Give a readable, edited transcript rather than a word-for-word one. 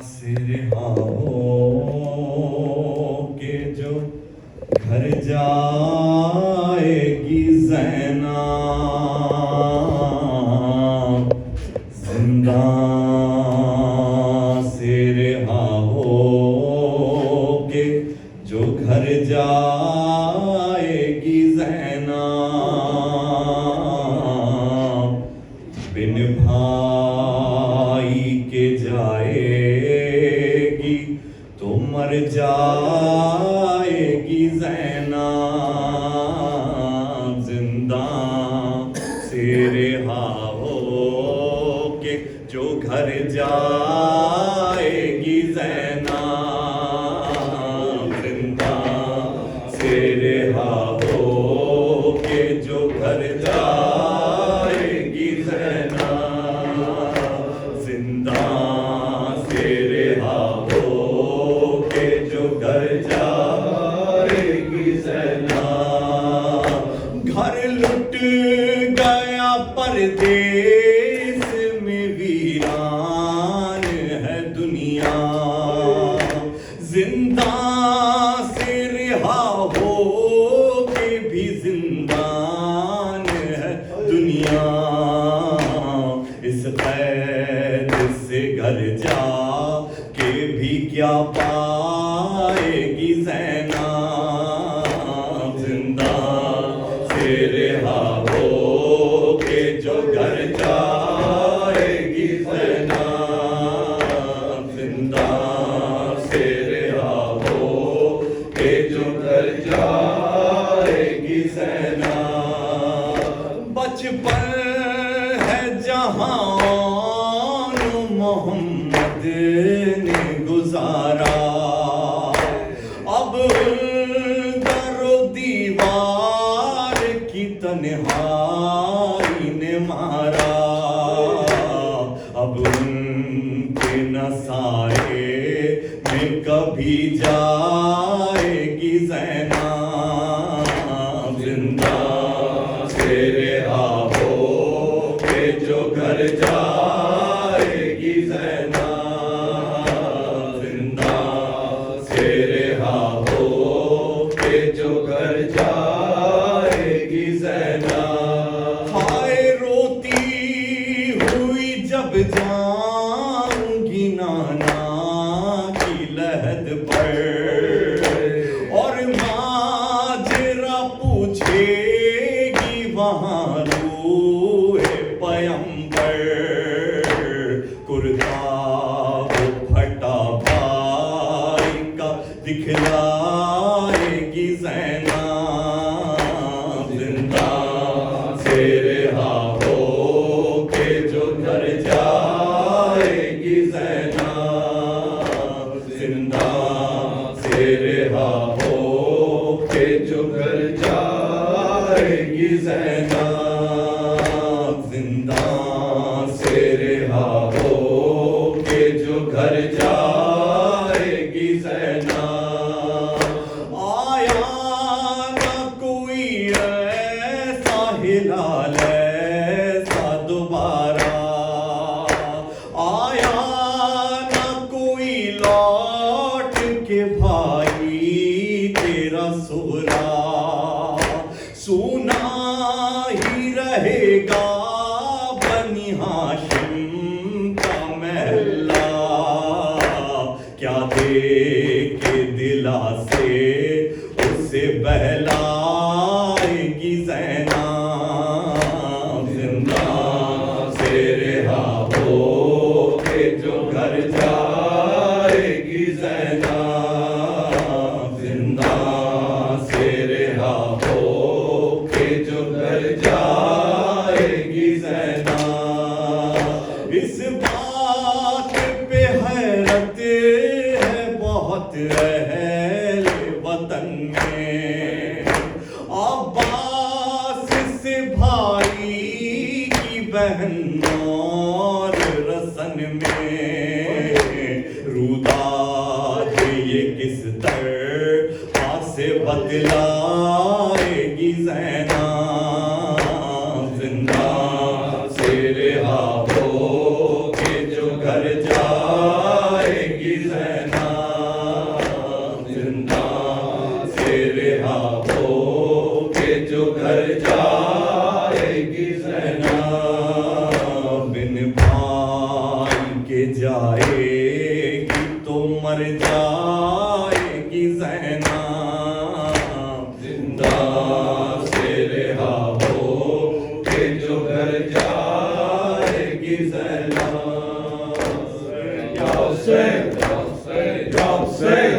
से रिहा हो के जो घर जाएगी ज़ैना, जिंदा से रिहा हो के जो घर जाएगी ज़ैना, बिन भाई के जाएगी तो मर जाएगी ज़ैना, जिंदा से रिहा हो के जो घर जाएगी ज़ैना, जिंदा से रिहा हो के जो घर जाएगी ज़ैना, जिंदा से रिहा हो के जो घर जाएगी ज़ैना। घर लुट गया परदेस में वीरान है दुनिया, जिंदा से रिहा हो के भी जिंदान है दुनिया। इस कैद से घर जा के भी क्या पाएगी ज़ैना, जिंदा से रिहा हो के जो घर जाएगी ज़ैना, जिंदा से रिहा हो के जो घर जाएगी ज़ैना। बचपन है जहां मोहम्मद ने गुजारा, अब दरो दीवार की तन्हाई ने मारा, अब उनके न साए में कभी जाएगी ज़ैना, जिंदा से रिहा हो के जो घर जाएगी ज़ैना, जिंदा से रिहा हो के जो घर जाएगी ज़ैना। हाय रोती हुई जब जाऊंगी नाना की लहद पर, और माजरा पूछेगी वहाँ रूहे पैगंबर, कुर्ता वो फटा भाई का दिखलाएगी ज़ैना, जिंदा से रिहा हो के जो घर जाएगी ज़ैना, जिंदा से रिहा हो के जो घर जाएगी ज़ैना, जिंदा से रिहा हो के जो घर जाएगी ज़ैना। आया ना कोई ऐसा हिलाल ऐसा दोबारा, आया ना कोई लौट के भाई तेरा सोहरा, सुना ही रहेगा बनी हाशिम का महला, क्या दे के दिला से उसे बहलाएगी ज़ैना, जिंदा से रिहा हो के जो घर जाएगी ज़ैना, जिंदा से रिहा हो के जो घर जाएगी ज़ैना। इस बात पे हैरत है बहुत अहले वतन में, अब्बास से भाई की बहन और रसन में, रुदाद ये किस तरह से बदलाएगी ज़ैना, जिंदा से रिहा हो के जो घर जाएगी ज़ैना, जिंदा से रिहा हो के जो घर जाएगी ज़ैना, बिन भाई के जाएगी तो मर जाएगी ज़ैना, जिंदा से रिहा हो के जो घर जाएगी ज़ैना। या हुसैन, या हुसैन, या हुसैन।